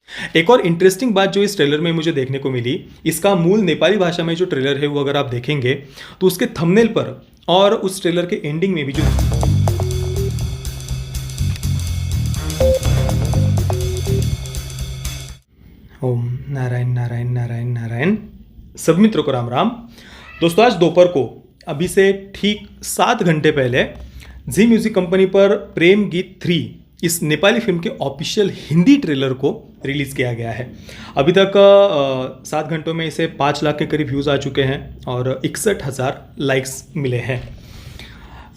एक और इंटरेस्टिंग बात जो इस ट्रेलर में मुझे देखने को मिली, इसका मूल नेपाली भाषा में जो ट्रेलर है वो अगर आप देखेंगे तो उसके थंबनेल पर और उस ट्रेलर के एंडिंग में भी जो ओम नारायण नारायण नारायण नारायण। सब मित्रों को राम राम। दोस्तों, आज दोपहर को अभी से ठीक 7 घंटे पहले जी म्यूजिक कंपनी पर प्रेम गीत 3 इस नेपाली फिल्म के ऑफिशियल हिंदी ट्रेलर को रिलीज़ किया गया है। अभी तक 7 घंटों में इसे 5 लाख के करीब व्यूज़ आ चुके हैं और 61,000 लाइक्स मिले हैं।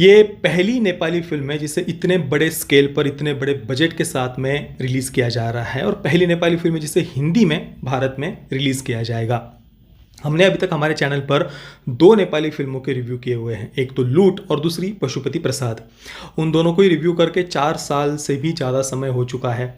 ये पहली नेपाली फिल्म है जिसे इतने बड़े स्केल पर, इतने बड़े बजट के साथ में रिलीज़ किया जा रहा है और पहली नेपाली फिल्म है जिसे हिंदी में भारत में रिलीज़ किया जाएगा। हमने अभी तक हमारे चैनल पर 2 नेपाली फिल्मों के रिव्यू किए हुए हैं, एक तो लूट और दूसरी पशुपति प्रसाद। उन दोनों को ही रिव्यू करके 4 साल से भी ज़्यादा समय हो चुका है।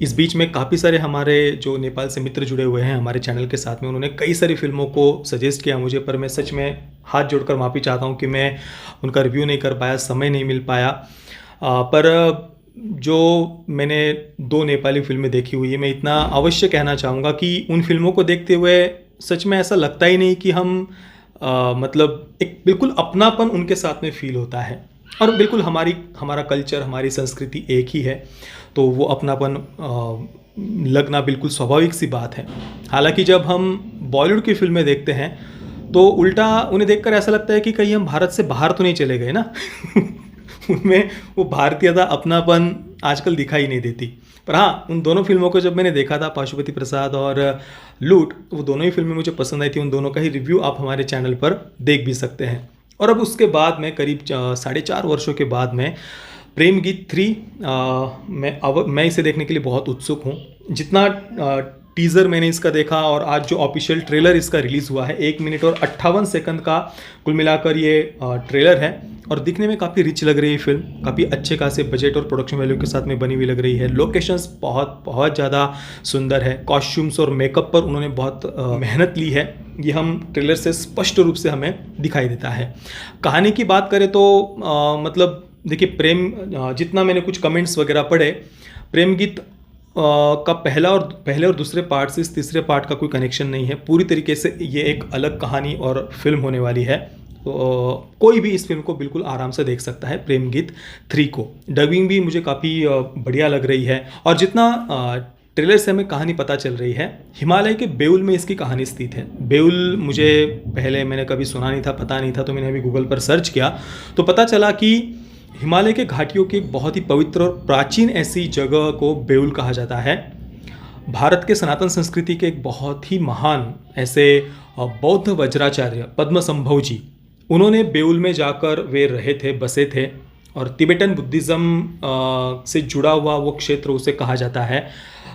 इस बीच में काफ़ी सारे हमारे जो नेपाल से मित्र जुड़े हुए हैं हमारे चैनल के साथ में, उन्होंने कई सारी फिल्मों को सजेस्ट किया मुझे, पर मैं सच में हाथ जोड़कर माफ़ी चाहता हूँ कि मैं उनका रिव्यू नहीं कर पाया, समय नहीं मिल पाया। पर जो मैंने 2 नेपाली फिल्में देखी हुई है, मैं इतना अवश्य कहना चाहूँगा कि उन फिल्मों को देखते हुए सच में ऐसा लगता ही नहीं कि हम मतलब एक बिल्कुल अपनापन उनके साथ में फील होता है और बिल्कुल हमारा कल्चर, हमारी संस्कृति एक ही है, तो वो अपनापन लगना बिल्कुल स्वाभाविक सी बात है। हालांकि जब हम बॉलीवुड की फिल्में देखते हैं तो उल्टा उन्हें देखकर ऐसा लगता है कि कहीं हम भारत से बाहर तो नहीं चले गए ना। उनमें वो भारतीयता, अपनापन आजकल दिखाई नहीं देती। पर हाँ, उन दोनों फिल्मों को जब मैंने देखा था, पशुपति प्रसाद और लूट, वो दोनों ही फिल्में मुझे पसंद आई थी। उन दोनों का ही रिव्यू आप हमारे चैनल पर देख भी सकते हैं। और अब उसके बाद में करीब 4.5 वर्षों के बाद में प्रेम गीत 3 मैं इसे देखने के लिए बहुत उत्सुक हूँ। जितना टीज़र मैंने इसका देखा और आज जो ऑफिशियल ट्रेलर इसका रिलीज़ हुआ है, 1 मिनट और 58 सेकंड का कुल मिलाकर ये ट्रेलर है और दिखने में काफ़ी रिच लग रही है फिल्म। काफ़ी अच्छे खासे बजट और प्रोडक्शन वैल्यू के साथ में बनी हुई लग रही है। लोकेशंस बहुत बहुत ज़्यादा सुंदर है। कॉस्ट्यूम्स और मेकअप पर उन्होंने बहुत मेहनत ली है, ये हम ट्रेलर से स्पष्ट रूप से हमें दिखाई देता है। कहानी की बात करें तो मतलब देखिए, जितना मैंने कुछ कमेंट्स वगैरह पढ़े, प्रेम गीत का पहले और दूसरे पार्ट से इस तीसरे पार्ट का कोई कनेक्शन नहीं है। पूरी तरीके से ये एक अलग कहानी और फिल्म होने वाली है। तो कोई भी इस फिल्म को बिल्कुल आराम से देख सकता है, प्रेम गीत 3 को। डबिंग भी मुझे काफ़ी बढ़िया लग रही है और जितना ट्रेलर से हमें कहानी पता चल रही है, हिमालय के बेउल में इसकी कहानी स्थित है। बेउल मुझे पहले मैंने कभी सुना नहीं था, पता नहीं था, तो मैंने अभी गूगल पर सर्च किया तो पता चला कि हिमालय के घाटियों की एक बहुत ही पवित्र और प्राचीन ऐसी जगह को बेउल कहा जाता है। भारत के सनातन संस्कृति के एक बहुत ही महान ऐसे बौद्ध वज्राचार्य पद्मसंभव जी, उन्होंने बेउल में जाकर वे रहे थे, बसे थे और तिबेटन बुद्धिज़्म से जुड़ा हुआ वो क्षेत्र उसे कहा जाता है।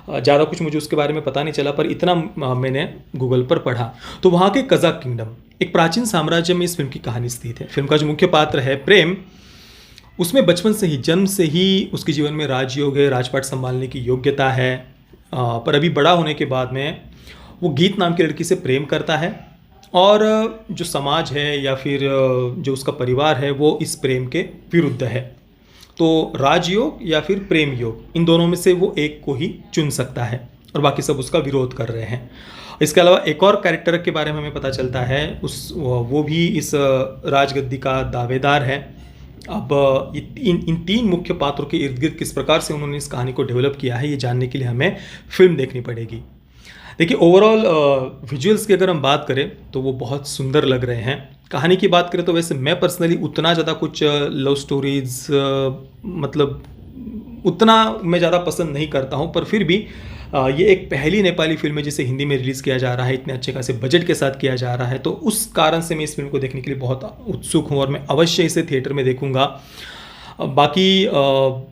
ज़्यादा कुछ मुझे उसके बारे में पता नहीं चला, पर इतना मैंने गूगल पर पढ़ा। तो वहाँ के कज़ाक किंगडम, एक प्राचीन साम्राज्य में इस फिल्म की कहानी स्थित है। फिल्म का जो मुख्य पात्र है प्रेम, उसमें बचपन से ही, जन्म से ही उसके जीवन में राजयोग है, राजपाट संभालने की योग्यता है। पर अभी बड़ा होने के बाद में वो गीत नाम की लड़की से प्रेम करता है और जो समाज है या फिर जो उसका परिवार है वो इस प्रेम के विरुद्ध है। तो राजयोग या फिर प्रेम योग, इन दोनों में से वो एक को ही चुन सकता है और बाकी सब उसका विरोध कर रहे हैं। इसके अलावा एक और कैरेक्टर के बारे में हमें पता चलता है, वो भी इस राजगद्दी का दावेदार है। अब इन 3 मुख्य पात्रों के इर्द गिर्द किस प्रकार से उन्होंने इस कहानी को डेवलप किया है, ये जानने के लिए हमें फिल्म देखनी पड़ेगी। देखिए, ओवरऑल विजुअल्स की अगर हम बात करें तो वो बहुत सुंदर लग रहे हैं। कहानी की बात करें तो वैसे मैं पर्सनली उतना ज़्यादा कुछ लव स्टोरीज़ मतलब उतना मैं ज़्यादा पसंद नहीं करता हूँ, पर फिर भी ये एक पहली नेपाली फिल्म है जिसे हिंदी में रिलीज़ किया जा रहा है, इतने अच्छे खासे बजट के साथ किया जा रहा है, तो उस कारण से मैं इस फिल्म को देखने के लिए बहुत उत्सुक हूँ और मैं अवश्य इसे थिएटर में देखूँगा। बाकी अब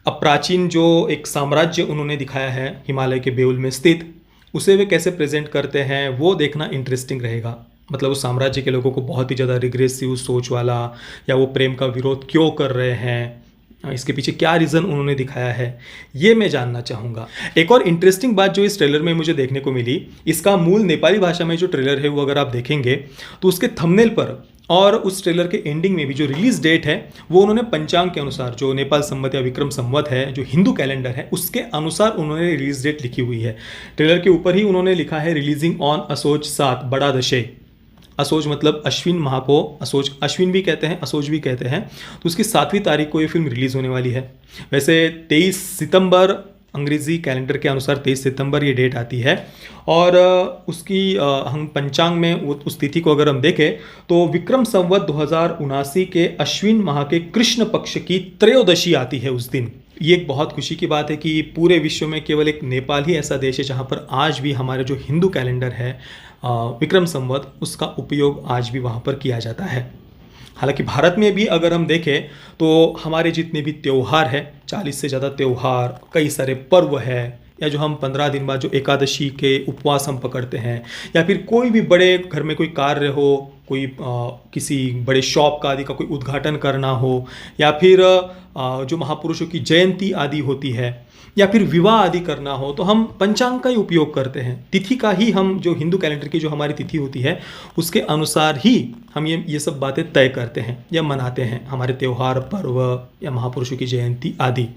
प्राचीन जो एक साम्राज्य उन्होंने दिखाया है हिमालय के बेउल में स्थित, उसे वे कैसे प्रेजेंट करते हैं वो देखना इंटरेस्टिंग रहेगा। मतलब उस साम्राज्य के लोगों को बहुत ही ज़्यादा रिग्रेसिव सोच वाला, या वो प्रेम का विरोध क्यों कर रहे हैं, इसके पीछे क्या रीज़न उन्होंने दिखाया है, ये मैं जानना चाहूँगा। एक और इंटरेस्टिंग बात जो इस ट्रेलर में मुझे देखने को मिली, इसका मूल नेपाली भाषा में जो ट्रेलर है वो अगर आप देखेंगे तो उसके थंबनेल पर और उस ट्रेलर के एंडिंग में भी जो रिलीज डेट है वो उन्होंने पंचांग के अनुसार, जो नेपाल संवत या विक्रम संवत है, जो हिंदू कैलेंडर है, उसके अनुसार उन्होंने रिलीज डेट लिखी हुई है। ट्रेलर के ऊपर ही उन्होंने लिखा है रिलीजिंग ऑन असोज 7 बड़ा दशे। असोज मतलब अश्विन माह को असोज, अश्विन भी कहते हैं, असोज भी कहते हैं। तो उसकी 7वीं तारीख को ये फिल्म रिलीज़ होने वाली है। वैसे 23 सितंबर अंग्रेज़ी कैलेंडर के अनुसार 23 सितंबर ये डेट आती है। और उसकी हम पंचांग में उस तिथि को अगर हम देखें तो विक्रम संवत 2079 के अश्विन माह के कृष्ण पक्ष की त्रयोदशी आती है उस दिन। ये एक बहुत खुशी की बात है कि पूरे विश्व में केवल एक नेपाल ही ऐसा देश है जहाँ पर आज भी हमारे जो हिंदू कैलेंडर है विक्रम संवत, उसका उपयोग आज भी वहाँ पर किया जाता है। हालांकि भारत में भी अगर हम देखें तो हमारे जितने भी त्यौहार हैं, 40 से ज़्यादा त्यौहार, कई सारे पर्व है, या जो हम 15 दिन बाद जो एकादशी के उपवास हम पकड़ते हैं, या फिर कोई भी बड़े घर में कोई कार्य हो, कोई किसी बड़े शॉप का आदि का कोई उद्घाटन करना हो, या फिर जो महापुरुषों की जयंती आदि होती है, या फिर विवाह आदि करना हो, तो हम पंचांग का ही उपयोग करते हैं। तिथि का ही हम, जो हिंदू कैलेंडर की जो हमारी तिथि होती है उसके अनुसार ही हम ये सब बातें तय करते हैं या मनाते हैं, हमारे त्यौहार, पर्व या महापुरुषों की जयंती आदि।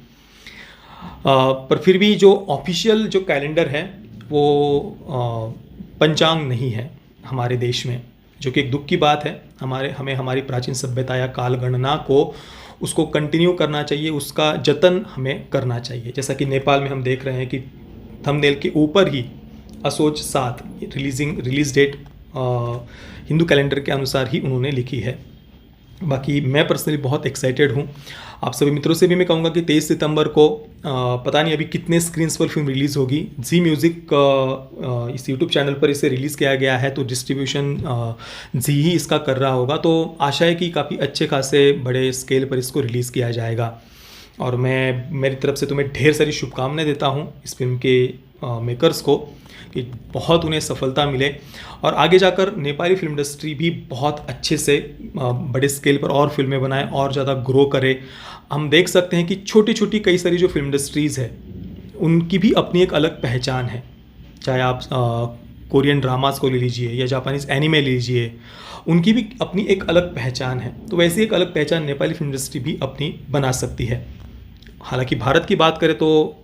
पर फिर भी जो ऑफिशियल जो कैलेंडर है वो पंचांग नहीं है हमारे देश में, जो कि एक दुख की बात है। हमें हमारी प्राचीन सभ्यता या काल गणना को उसको कंटिन्यू करना चाहिए, उसका जतन हमें करना चाहिए। जैसा कि नेपाल में हम देख रहे हैं कि थंबनेल के ऊपर ही असोज 7 रिलीज डेट हिंदू कैलेंडर के अनुसार ही उन्होंने लिखी है। बाकी मैं पर्सनली बहुत एक्साइटेड हूँ। आप सभी मित्रों से भी मैं कहूँगा कि 23 सितंबर को पता नहीं अभी कितने स्क्रीन्स पर फिल्म रिलीज़ होगी। जी म्यूज़िक इस यूट्यूब चैनल पर इसे रिलीज़ किया गया है, तो डिस्ट्रीब्यूशन जी ही इसका कर रहा होगा। तो आशा है कि काफ़ी अच्छे खासे बड़े स्केल पर इसको रिलीज़ किया जाएगा। और मैं मेरी तरफ से तुम्हें ढेर सारी शुभकामनाएं देता हूँ इस फिल्म के मेकर्स को, कि बहुत उन्हें सफलता मिले और आगे जाकर नेपाली फिल्म इंडस्ट्री भी बहुत अच्छे से बड़े स्केल पर और फिल्में बनाए और ज़्यादा ग्रो करे। हम देख सकते हैं कि छोटी छोटी कई सारी जो फिल्म इंडस्ट्रीज़ है उनकी भी अपनी एक अलग पहचान है। चाहे आप कोरियन ड्रामास को ले लीजिए या जापानीज़ एनिमे ले लीजिए, उनकी भी अपनी एक अलग पहचान है। तो वैसी एक अलग पहचान नेपाली फिल्म इंडस्ट्री भी अपनी बना सकती है। हालांकि भारत की बात करें तो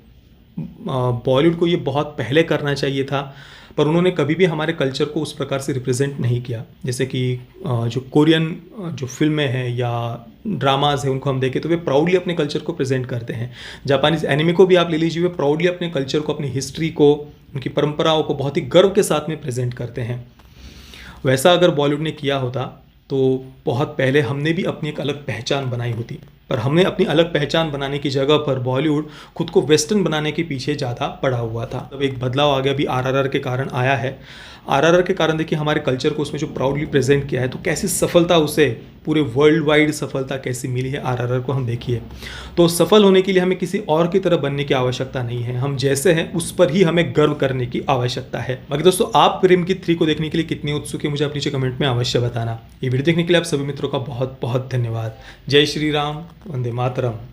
बॉलीवुड को ये बहुत पहले करना चाहिए था, पर उन्होंने कभी भी हमारे कल्चर को उस प्रकार से रिप्रेजेंट नहीं किया। जैसे कि जो कोरियन जो फिल्में हैं या ड्रामाज हैं उनको हम देखें तो वे प्राउडली अपने कल्चर को प्रेजेंट करते हैं। जापानीज़ एनिमे को भी आप ले लीजिए, वे प्राउडली अपने कल्चर को, अपनी हिस्ट्री को, उनकी परंपराओं को बहुत ही गर्व के साथ में प्रेजेंट करते हैं। वैसा अगर बॉलीवुड ने किया होता तो बहुत पहले हमने भी अपनी एक अलग पहचान बनाई होती। पर हमने अपनी अलग पहचान बनाने की जगह पर बॉलीवुड खुद को वेस्टर्न बनाने के पीछे ज़्यादा पड़ा हुआ था। तब एक बदलाव आ गया, अभी आरआरआर के कारण आया है। आरआरआर के कारण देखिए हमारे कल्चर को उसमें जो प्राउडली प्रेजेंट किया है, तो कैसी सफलता, उसे पूरे वर्ल्ड वाइड सफलता कैसी मिली है आरआरआर को हम देखिए। तो सफल होने के लिए हमें किसी और की तरह बनने की आवश्यकता नहीं है, हम जैसे हैं उस पर ही हमें गर्व करने की आवश्यकता है। बाकी दोस्तों, आप प्रेम की 3 को देखने के लिए कितने उत्सुक है मुझे आप नीचे कमेंट में अवश्य बताना। ये वीडियो देखने के लिए आप सभी मित्रों का बहुत बहुत धन्यवाद। जय श्री राम, वंदे मातरम।